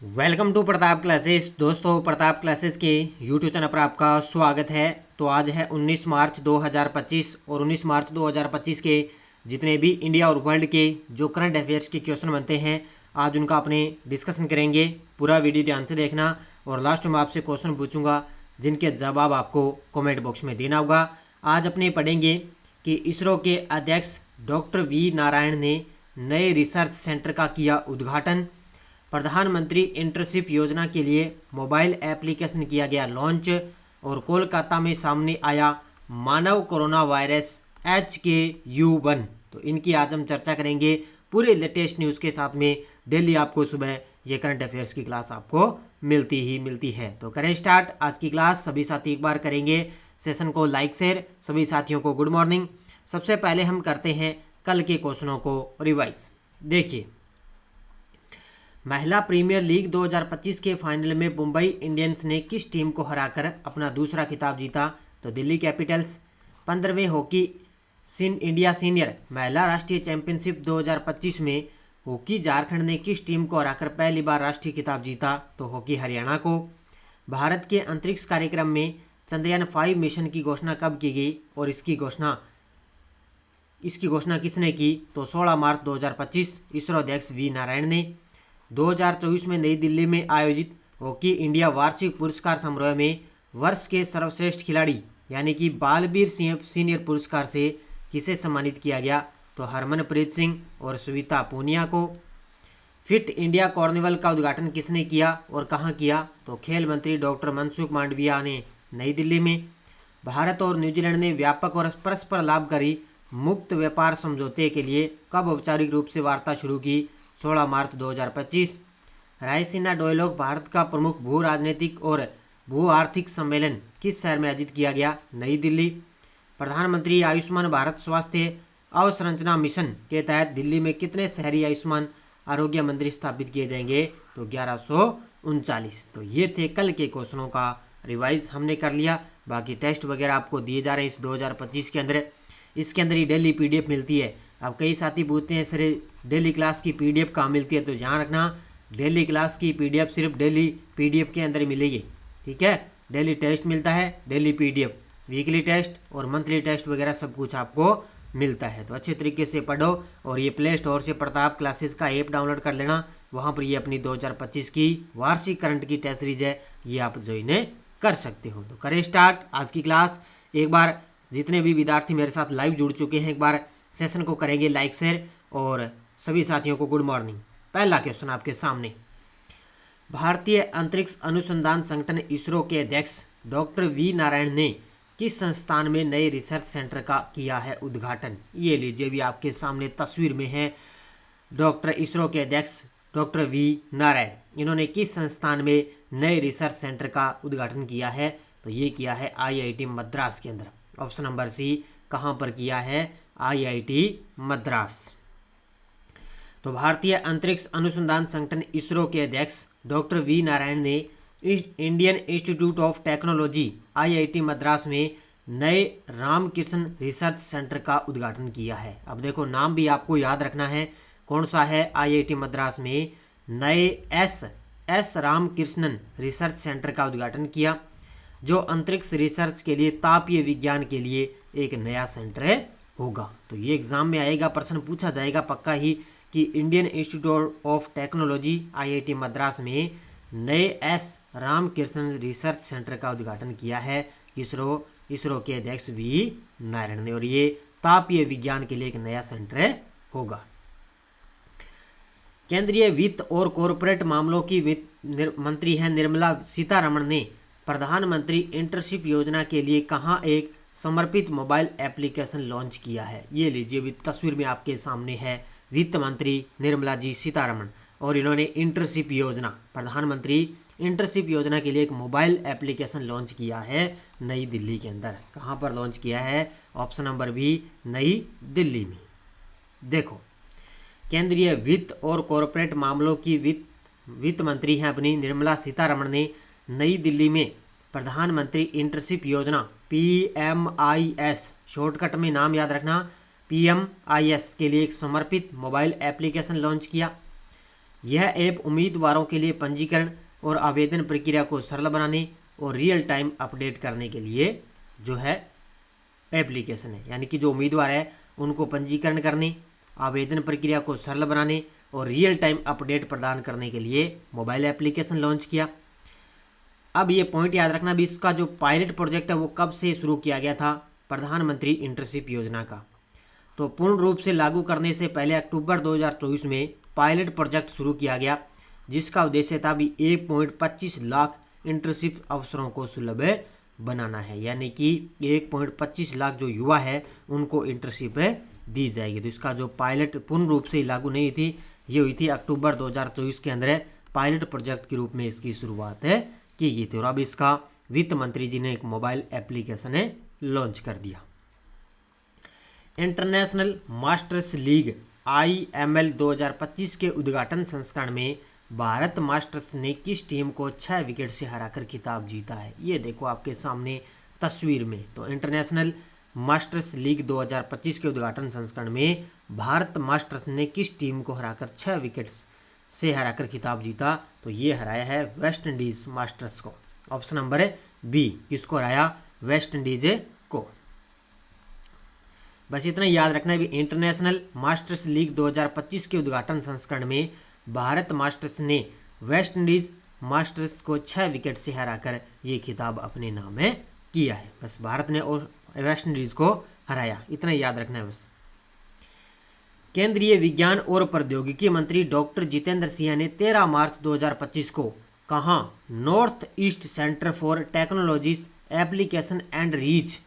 Welcome to Pratap classes. दोस्तों, Pratap classes के YouTube channel पर आपका स्वागत है। तो आज है 19 मार्च 2025 और 19 मार्च 2025 के जितने भी इंडिया और वर्ल्ड के जो करंट अफेयर्स के क्वेश्चन बनते हैं आज उनका अपने डिस्कशन करेंगे। पूरा वीडियो ध्यान से देखना और लास्ट में आपसे क्वेश्चन पूछूंगा जिनके जवाब आपको कमेंट बॉक्स में देना होगा। आज अपने पढ़ेंगे कि इसरो के अध्यक्ष डॉक्टर वी नारायण ने नए रिसर्च सेंटर का किया उद्घाटन। प्रधानमंत्री इंटर्नशिप योजना के लिए मोबाइल एप्लीकेशन किया गया लॉन्च। और कोलकाता में सामने आया मानव कोरोना वायरस HKU1। तो इनकी आज हम चर्चा करेंगे पूरे लेटेस्ट न्यूज़ के साथ में। डेली आपको सुबह ये करंट अफेयर्स की क्लास आपको मिलती है। तो करें स्टार्ट आज की क्लास। सभी साथी एक बार करेंगे सेशन को लाइक शेयर। सभी साथियों को गुड मॉर्निंग। सबसे पहले हम करते हैं कल के क्वेश्चनों को रिवाइज। देखिए, महिला प्रीमियर लीग 2025 के फाइनल में मुंबई इंडियंस ने किस टीम को हराकर अपना दूसरा खिताब जीता? तो दिल्ली कैपिटल्स। 15वें हॉकी इंडिया सीनियर महिला राष्ट्रीय चैंपियनशिप 2025 में हॉकी झारखंड ने किस टीम को हराकर पहली बार राष्ट्रीय खिताब जीता? तो हॉकी हरियाणा को। भारत के अंतरिक्ष कार्यक्रम में चंद्रयान 5 मिशन की घोषणा कब की गई और इसकी घोषणा किसने की? तो 16 मार्च 2025 इसरो अध्यक्ष वी नारायण ने। 2024 में नई दिल्ली में आयोजित हॉकी इंडिया वार्षिक पुरस्कार समारोह में वर्ष के सर्वश्रेष्ठ खिलाड़ी यानी कि बालवीर सिंह सीनियर पुरस्कार से किसे सम्मानित किया गया? तो हरमनप्रीत सिंह और श्वेता पूनिया को। फिट इंडिया कॉर्निवल का उद्घाटन किसने किया और कहाँ किया? तो खेल मंत्री डॉक्टर मनसुख मांडविया ने नई दिल्ली में। भारत और न्यूजीलैंड ने व्यापक और परस्पर लाभकारी मुक्त व्यापार समझौते के लिए कब औपचारिक रूप से वार्ता शुरू की? 16 मार्च 2025। रायसीना डायलॉग भारत का प्रमुख भू राजनीतिक और भू आर्थिक सम्मेलन किस शहर में आयोजित किया गया? नई दिल्ली। प्रधानमंत्री आयुष्मान भारत स्वास्थ्य अवसंरचना मिशन के तहत दिल्ली में कितने शहरी आयुष्मान आरोग्य मंदिर स्थापित किए जाएंगे? तो 1139। तो ये थे कल के क्वेश्चनों का रिवाइज हमने कर लिया। बाकी टेस्ट वगैरह आपको दिए जा रहे हैं इस 2025 के अंदर। इसके अंदर ही डेली PDF मिलती है। अब कई साथी पूछते हैं सर डेली क्लास की PDF कहाँ मिलती है? तो ध्यान रखना, डेली क्लास की PDF सिर्फ डेली PDF के अंदर मिलेगी। ठीक है, डेली टेस्ट मिलता है, डेली PDF, वीकली टेस्ट और मंथली टेस्ट वगैरह सब कुछ आपको मिलता है। तो अच्छे तरीके से पढ़ो और ये प्ले स्टोर से प्रताप क्लासेस का ऐप डाउनलोड कर लेना। वहाँ पर ये अपनी 2025 की वार्षिक करंट की टेस्ट सीरीज है, ये आप ज्वाइन कर सकते हो। तो करें स्टार्ट आज की क्लास। एक बार जितने भी विद्यार्थी मेरे साथ लाइव जुड़ चुके हैं एक बार सेशन को करेंगे लाइक शेयर और सभी साथियों को गुड मॉर्निंग। पहला क्वेश्चन आपके सामने, भारतीय अंतरिक्ष अनुसंधान संगठन इसरो के अध्यक्ष डॉक्टर वी नारायण ने किस संस्थान में नए रिसर्च सेंटर का किया है उद्घाटन? ये लीजिए, भी आपके सामने तस्वीर में है डॉक्टर इसरो के अध्यक्ष डॉक्टर वी नारायण। इन्होंने किस संस्थान में नए रिसर्च सेंटर का उद्घाटन किया है? तो ये किया है IIT मद्रास के अंदर। ऑप्शन नंबर सी, कहाँ पर किया है? IIT मद्रास। तो भारतीय अंतरिक्ष अनुसंधान संगठन इसरो के अध्यक्ष डॉक्टर वी नारायण ने Indian institute of technology IIT Madras में नए रामकृष्ण रिसर्च सेंटर का उद्घाटन किया है। अब देखो, नाम भी आपको याद रखना है, कौन सा है? IIT मद्रास में नए एस रामकृष्णन रिसर्च सेंटर का उद्घाटन किया, जो अंतरिक्ष रिसर्च के लिए तापीय विज्ञान के लिए एक नया सेंटर होगा। तो ये एग्जाम में आएगा, प्रश्न पूछा जाएगा पक्का ही कि Indian institute of technology IIT Madras में नए एस रामकृष्णन रिसर्च सेंटर का उद्घाटन किया है इसरो के अध्यक्ष वी नारायण ने, और ये तापीय विज्ञान के लिए एक नया सेंटर होगा। केंद्रीय वित्त और कॉरपोरेट मामलों की वित्त मंत्री हैं निर्मला सीतारमण ने प्रधानमंत्री इंटर्नशिप योजना के लिए कहाँ एक समर्पित मोबाइल एप्लीकेशन लॉन्च किया है? ये लीजिए, भी तस्वीर में आपके सामने है वित्त मंत्री निर्मला जी सीतारमण, और इन्होंने इंटर्नशिप योजना, प्रधानमंत्री इंटर्नशिप योजना के लिए एक मोबाइल एप्लीकेशन लॉन्च किया है नई दिल्ली के अंदर। कहाँ पर लॉन्च किया है? ऑप्शन नंबर बी, नई दिल्ली में। देखो, केंद्रीय वित्त और कॉरपोरेट मामलों की वित्त मंत्री हैं अपनी निर्मला सीतारमण ने नई दिल्ली में प्रधानमंत्री इंटर्नशिप योजना PMIS, शॉर्टकट में नाम याद रखना, PMIS के लिए एक समर्पित मोबाइल एप्लीकेशन लॉन्च किया। यह ऐप उम्मीदवारों के लिए पंजीकरण और आवेदन प्रक्रिया को सरल बनाने और रियल टाइम अपडेट करने के लिए जो है एप्लीकेशन है। यानी कि जो उम्मीदवार है उनको पंजीकरण करने, आवेदन प्रक्रिया को सरल बनाने और रियल टाइम अपडेट प्रदान करने के लिए मोबाइल एप्लीकेशन लॉन्च किया। अब ये पॉइंट याद रखना भी, इसका जो पायलट प्रोजेक्ट है वो कब से शुरू किया गया था, प्रधानमंत्री इंटर्नशिप योजना का। तो पूर्ण रूप से लागू करने से पहले अक्टूबर 2024 में पायलट प्रोजेक्ट शुरू किया गया, जिसका उद्देश्य था भी 1.25 लाख इंटर्नशिप अवसरों को सुलभ बनाना है। यानी कि 1.25 लाख जो युवा है उनको इंटर्नशिप दी जाएगी। तो इसका जो पायलट पूर्ण रूप से लागू नहीं थी, ये हुई थी अक्टूबर 2024 के अंदर पायलट प्रोजेक्ट के रूप में इसकी शुरुआत की गई थी। और अब इसका वित्त मंत्री जी ने एक मोबाइल एप्लीकेशन लॉन्च कर दिया। इंटरनेशनल मास्टर्स लीग IML 2025 के उद्घाटन संस्करण में भारत मास्टर्स ने किस टीम को 6 विकेट से हराकर खिताब जीता है? ये देखो आपके सामने तस्वीर में। तो इंटरनेशनल मास्टर्स लीग 2025 के उद्घाटन संस्करण में भारत मास्टर्स ने किस टीम को हराकर 6 विकेट से हराकर खिताब जीता? तो ये हराया है वेस्ट इंडीज मास्टर्स को। ऑप्शन नंबर है बी। किसको हराया? वेस्ट इंडीज को। बस इतना याद रखना है भी, इंटरनेशनल मास्टर्स लीग 2025 के उद्घाटन संस्करण में भारत मास्टर्स ने वेस्ट इंडीज मास्टर्स को 6 विकेट से हराकर ये खिताब अपने नाम किया है। बस भारत ने और वेस्ट इंडीज को हराया, इतना याद रखना है बस। केंद्रीय विज्ञान और प्रौद्योगिकी मंत्री डॉक्टर जितेंद्र सिंह ने 13 मार्च 2025 को कहाँ north east centre for technologies application and reach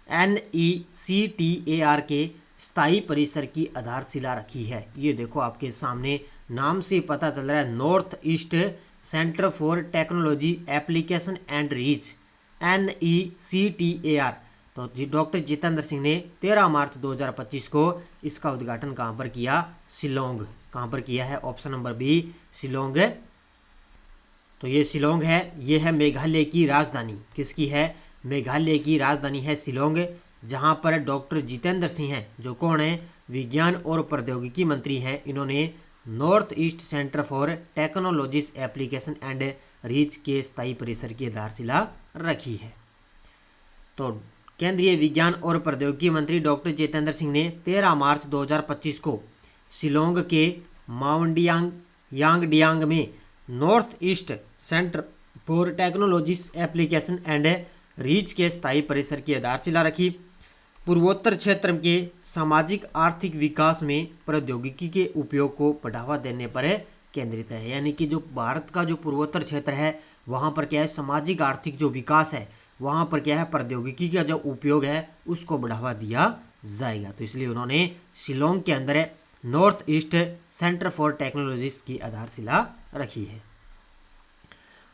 NECTAR के स्थायी परिसर की आधारशिला रखी है? ये देखो आपके सामने नाम से पता चल रहा है, north east centre for technology application and reach NECTAR। तो डॉक्टर जितेंद्र सिंह ने 13 मार्च 2025 को इसका उद्घाटन कहाँ पर किया? शिलोंग। कहाँ पर किया है? Option number B, Shillong. तो ये शिलोंग है, ये है मेघालय की राजधानी। किसकी है? मेघालय की राजधानी है शिलोंग, जहाँ पर डॉक्टर जितेंद्र सिंह हैं, जो कौन है? विज्ञान और प्रौद्योगिकी मंत्री हैं। इन्होंने north east centre for technologies application and reach के स्थायी परिसर की आधारशिला रखी है। तो केंद्रीय विज्ञान और प्रौद्योगिकी मंत्री डॉक्टर जितेंद्र सिंह ने 13 मार्च 2025 को शिलोंग के माउंडियांग यांगडियांग में north east centre for technologies application and reach के स्थायी परिसर की आधारशिला रखी। पूर्वोत्तर क्षेत्र के सामाजिक आर्थिक विकास में प्रौद्योगिकी के उपयोग को बढ़ावा देने पर केंद्रित है। यानी कि जो भारत का जो पूर्वोत्तर क्षेत्र है वहाँ पर क्या है? सामाजिक आर्थिक जो विकास है वहाँ पर क्या है? प्रौद्योगिकी का जो उपयोग है उसको बढ़ावा दिया जाएगा। तो इसलिए उन्होंने शिलोंग के अंदर north east centre for technologies की आधारशिला रखी है।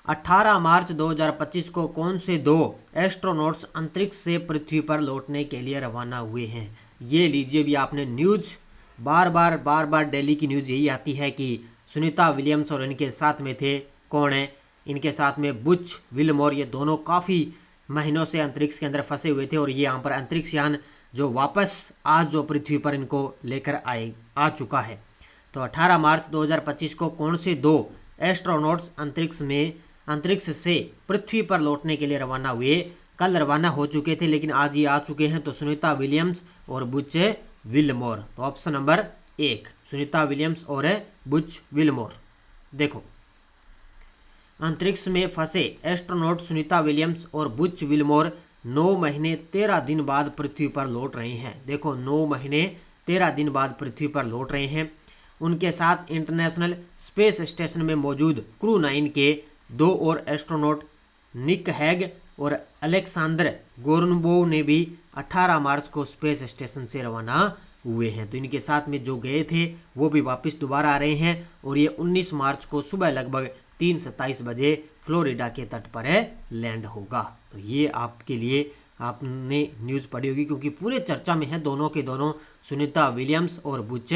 18 मार्च 2025 को कौन से 2 एस्ट्रोनॉट्स अंतरिक्ष से पृथ्वी पर लौटने के लिए रवाना हुए हैं? ये लीजिए भी, आपने न्यूज़ बार बार दिल्ली की न्यूज़ यही आती है कि सुनीता विलियम्स और इनके साथ में थे, कौन है? इनके साथ में बुच विल्मोर। ये दोनों काफ़ी महीनों से अंतरिक्ष के अंदर फंसे हुए थे और ये यहाँ पर अंतरिक्ष यान जो वापस आज जो पृथ्वी पर इनको लेकर आ चुका है। तो 18 मार्च 2025 को कौन से 2 एस्ट्रोनॉट्स अंतरिक्ष से पृथ्वी पर लौटने के लिए रवाना हुए? कल रवाना हो चुके थे लेकिन आज ये आ चुके हैं। तो सुनीता विलियम्स और बुच विल्मोर। तो ऑप्शन नंबर 1, सुनीता विलियम्स और बुच विल्मोर। देखो, अंतरिक्ष में फंसे एस्ट्रोनॉट सुनीता विलियम्स और बुच विल्मोर 9 महीने 13 दिन बाद पृथ्वी पर लौट रहे हैं। देखो, 9 महीने 13 दिन बाद पृथ्वी पर लौट रहे हैं। उनके साथ इंटरनेशनल स्पेस स्टेशन में मौजूद क्रू 9 के 2 और एस्ट्रोनॉट निक हैग और अलेक्सांडर गोरनबोव ने भी 18 मार्च को स्पेस स्टेशन से रवाना हुए हैं। तो इनके साथ में जो गए थे वो भी वापस दोबारा आ रहे हैं और ये 19 मार्च को सुबह लगभग 3:27 बजे फ्लोरिडा के तट पर लैंड होगा। तो ये आपके लिए आपने न्यूज़ पढ़ी होगी क्योंकि पूरे चर्चा में है दोनों के दोनों, सुनीता विलियम्स और बुच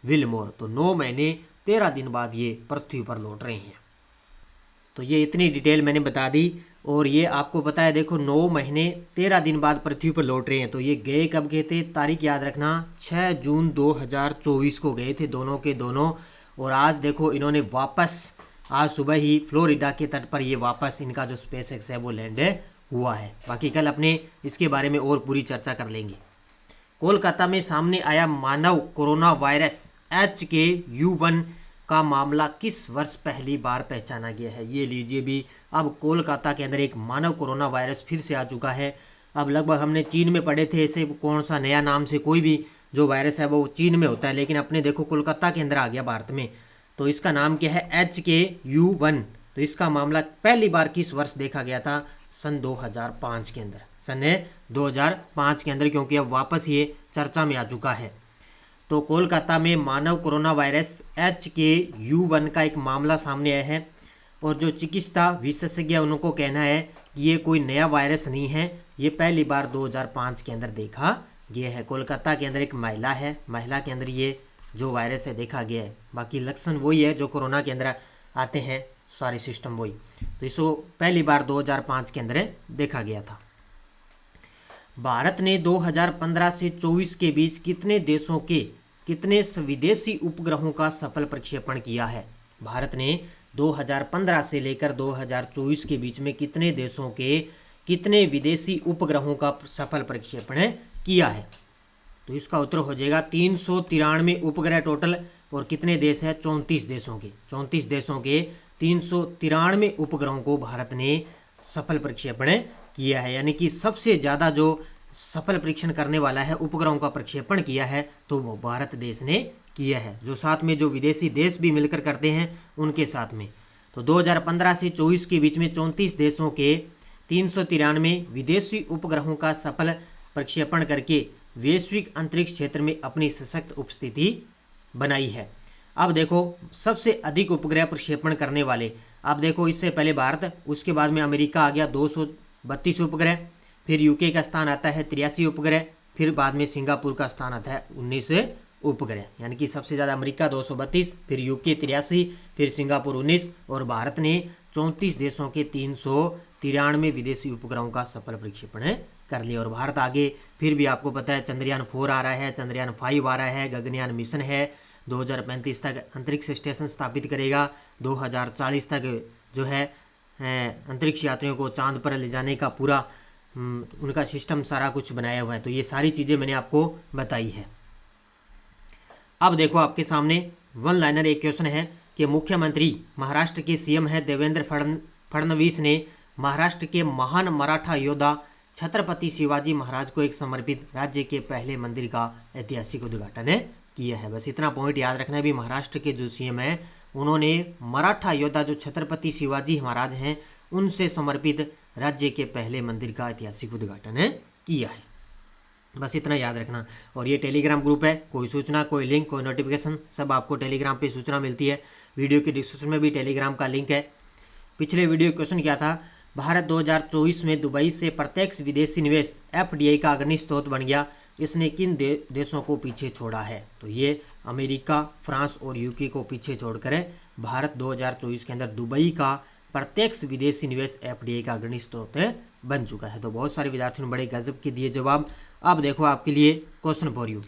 विल्मोर। तो 9 महीने 13 दिन बाद ये पृथ्वी पर लौट रहे हैं। तो ये इतनी डिटेल मैंने बता दी और ये आपको पता है, देखो 9 महीने 13 दिन बाद पृथ्वी पर लौट रहे हैं। तो ये गए कब गए थे? तारीख याद रखना, 6 जून 2024 को गए थे दोनों के दोनों और आज देखो इन्होंने वापस आज सुबह ही फ्लोरिडा के तट पर ये वापस इनका जो स्पेसएक्स है वो लैंड हुआ है। बाकी कल अपने इसके बारे में और पूरी चर्चा कर लेंगे। कोलकाता में सामने आया मानव कोरोना वायरस HK-U1 का मामला किस वर्ष पहली बार पहचाना गया है? ये लीजिए भी, अब कोलकाता के अंदर एक मानव कोरोना वायरस फिर से आ चुका है। अब लगभग हमने चीन में पढ़े थे, ऐसे कौन सा नया नाम से कोई भी जो वायरस है वो चीन में होता है, लेकिन अपने देखो कोलकाता के अंदर आ गया भारत में। तो इसका नाम क्या है? HK-U1। तो इसका मामला पहली बार किस वर्ष देखा गया था? सन 2005 के अंदर, सन 2005 के अंदर, क्योंकि अब वापस ये चर्चा में आ चुका है। तो कोलकाता में मानव कोरोना वायरस HK-U1 का एक मामला सामने आया है और जो चिकित्सा विशेषज्ञ उनको कहना है कि ये कोई नया वायरस नहीं है, ये पहली बार 2005 के अंदर देखा गया है। कोलकाता के अंदर एक महिला है, महिला के अंदर ये जो वायरस है देखा गया है। बाकी लक्षण वही है जो कोरोना के अंदर आते हैं, सारे सिस्टम वही। तो इसको पहली बार 2005 के अंदर देखा गया था। भारत ने 2015 से 24 के बीच कितने देशों के कितने विदेशी उपग्रहों का सफल प्रक्षेपण किया है? भारत ने 2015 से लेकर 2024 के बीच में कितने देशों के कितने विदेशी उपग्रहों का सफल प्रक्षेपण किया है? तो इसका उत्तर हो जाएगा 393 उपग्रह टोटल। और कितने देश है? 34 देशों के 34 देशों के 393 उपग्रहों को भारत ने सफल प्रक्षेपण किया है। यानी कि सबसे ज़्यादा जो सफल परीक्षण करने वाला है, उपग्रहों का प्रक्षेपण किया है, तो वो भारत देश ने किया है। जो साथ में जो विदेशी देश भी मिलकर करते हैं उनके साथ में। तो 2015 से 24 के बीच में 34 देशों के 393 विदेशी उपग्रहों का सफल प्रक्षेपण करके वैश्विक अंतरिक्ष क्षेत्र में अपनी सशक्त उपस्थिति बनाई है। अब देखो सबसे अधिक उपग्रह प्रक्षेपण करने वाले, अब देखो इससे पहले भारत, उसके बाद में अमेरिका आ गया 232 उपग्रह, फिर यूके का स्थान आता है 83 उपग्रह, फिर बाद में सिंगापुर का स्थान आता है 19 उपग्रह। यानी कि सबसे ज़्यादा अमेरिका 232, फिर यूके 83, फिर सिंगापुर 19 और भारत ने 34 देशों के 393 विदेशी उपग्रहों का सफल प्रक्षेपण कर लिया। और भारत आगे फिर भी आपको पता है चंद्रयान 4 आ रहा है, चंद्रयान 5 आ रहा है, गगनयान मिशन है, 2035 तक अंतरिक्ष स्टेशन स्थापित करेगा, 2040 तक जो है अंतरिक्ष यात्रियों को चांद पर ले जाने का पूरा उनका सिस्टम सारा कुछ बनाया हुआ है। तो ये सारी चीज़ें मैंने आपको बताई है। अब देखो आपके सामने वन लाइनर एक क्वेश्चन है कि मुख्यमंत्री महाराष्ट्र के CM है देवेंद्र फडणवीस ने महाराष्ट्र के महान मराठा योद्धा छत्रपति शिवाजी महाराज को एक समर्पित राज्य के पहले मंदिर का ऐतिहासिक उद्घाटन किया है। बस इतना पॉइंट याद रखना है भी, महाराष्ट्र के जो CM है उन्होंने मराठा योद्धा जो छत्रपति शिवाजी महाराज हैं उनसे समर्पित राज्य के पहले मंदिर का ऐतिहासिक उद्घाटन किया है। बस इतना याद रखना। और ये टेलीग्राम ग्रुप है, कोई सूचना, कोई लिंक, कोई नोटिफिकेशन सब आपको टेलीग्राम पे सूचना मिलती है। वीडियो के डिस्क्रिप्शन में भी टेलीग्राम का लिंक है। पिछले वीडियो क्वेश्चन क्या था? भारत 2024 में दुबई से प्रत्यक्ष विदेशी निवेश FDI का अग्रणी स्रोत बन गया, इसने किन देशों को पीछे छोड़ा है? तो ये अमेरिका, फ्रांस और यूके को पीछे छोड़कर भारत 2024 के अंदर दुबई का प्रत्यक्ष विदेशी निवेश FDI का अग्रणी स्रोत बन चुका है। तो बहुत सारे विद्यार्थियों ने बड़े गजब के दिए जवाब। अब देखो आपके लिए क्वेश्चन फॉर यू,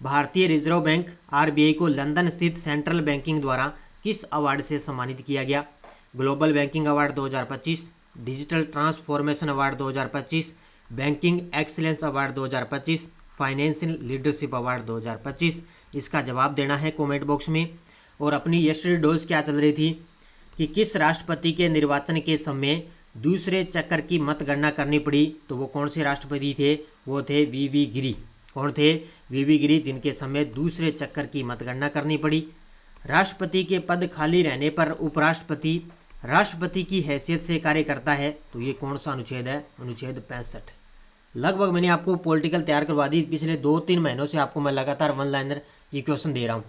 भारतीय रिजर्व बैंक RBI को लंदन स्थित सेंट्रल बैंकिंग द्वारा किस अवार्ड से सम्मानित किया गया? Global banking award 2025, digital transformation award 2025, banking excellence award 2025, financial leadership award 2025। इसका जवाब देना है कमेंट बॉक्स में। और अपनी यस्टरडे डोज क्या चल रही थी कि किस राष्ट्रपति के निर्वाचन के समय दूसरे चक्कर की मतगणना करनी पड़ी? तो वो कौन से राष्ट्रपति थे? वो थे VV गिरी। कौन थे? VV गिरी, जिनके समय दूसरे चक्कर की मतगणना करनी पड़ी। राष्ट्रपति के पद खाली रहने पर उपराष्ट्रपति राष्ट्रपति की हैसियत से कार्य करता है, तो ये कौन सा अनुच्छेद है? अनुच्छेद 65। लगभग मैंने आपको पॉलिटिकल तैयार करवा दी, पिछले 2-3 महीनों से आपको मैं लगातार वन लाइनर ये क्वेश्चन दे रहा हूँ।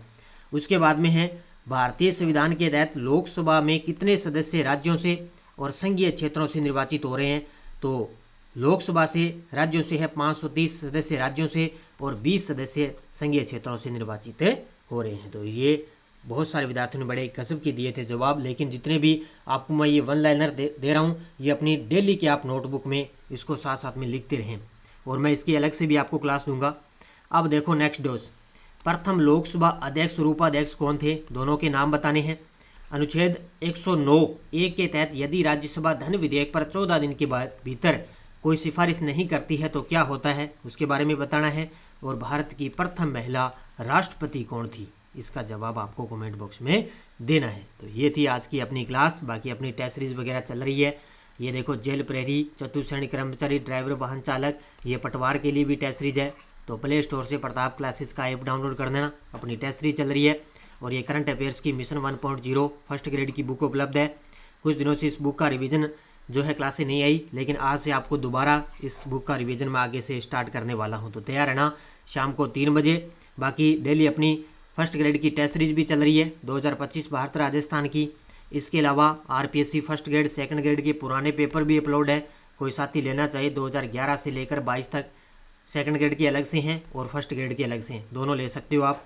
उसके बाद में है भारतीय संविधान के तहत लोकसभा में कितने सदस्य राज्यों से और संघीय क्षेत्रों से निर्वाचित हो रहे हैं? तो लोकसभा से राज्यों से है 530 सदस्य राज्यों से और 20 सदस्य संघीय क्षेत्रों से निर्वाचित हो रहे हैं। तो ये बहुत सारे विद्यार्थियों ने बड़े गजब के दिए थे जवाब। लेकिन जितने भी आपको मैं ये वन लाइनर दे रहा हूँ, ये अपनी डेली के आप नोटबुक में इसको साथ साथ में लिखते रहें और मैं इसकी अलग से भी आपको क्लास दूंगा। अब देखो नेक्स्ट डोज, प्रथम लोकसभा अध्यक्ष और उपाध्यक्ष कौन थे, दोनों के नाम बताने हैं। अनुच्छेद 109(1) के तहत यदि राज्यसभा धन विधेयक पर 14 दिन के बाद भीतर कोई सिफारिश नहीं करती है तो क्या होता है, उसके बारे में बताना है। और भारत की प्रथम महिला राष्ट्रपति कौन थी, इसका जवाब आपको कमेंट बॉक्स में देना है। तो ये थी आज की अपनी क्लास। बाकी अपनी टेस्ट सीरीज वगैरह चल रही है। ये देखो, जेल प्रहरी, चतुश्रेणी कर्मचारी, ड्राइवर, वाहन चालक, ये पटवार के लिए भी टेस्ट सीरीज है। तो प्ले स्टोर से प्रताप क्लासेस का ऐप डाउनलोड कर देना, अपनी टेस्ट सीरीज चल रही है। और ये करंट अफेयर्स की मिशन 1.0 फर्स्ट ग्रेड की बुक उपलब्ध है। कुछ दिनों से इस बुक का रिवीजन जो है क्लासें नहीं आई, लेकिन आज से आपको दोबारा इस बुक का रिवीजन मैं आगे से स्टार्ट करने वाला हूँ। तो तैयार रहना शाम को 3 बजे। बाकी डेली अपनी फर्स्ट ग्रेड की टेस्ट सीरीज भी चल रही है 2025 भारत राजस्थान की। इसके अलावा RPSC first grade second grade के पुराने पेपर भी अपलोड है। कोई साथी लेना चाहिए 2011 से लेकर 22 तक, सेकंड ग्रेड के अलग से हैं और फर्स्ट ग्रेड के अलग से हैं, दोनों ले सकते हो आप।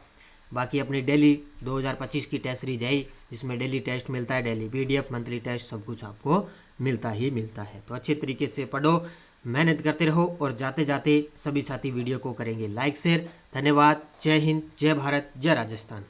बाकी अपनी डेली 2025 की टेस्ट सीरीज है, जिसमें डेली टेस्ट मिलता है, डेली पीडीएफ, मंथली टेस्ट, सब कुछ आपको मिलता ही मिलता है। तो अच्छे तरीके से पढ़ो, मेहनत करते रहो और जाते जाते सभी साथी वीडियो को करेंगे लाइक शेयर। धन्यवाद। जय हिंद, जय भारत, जय राजस्थान।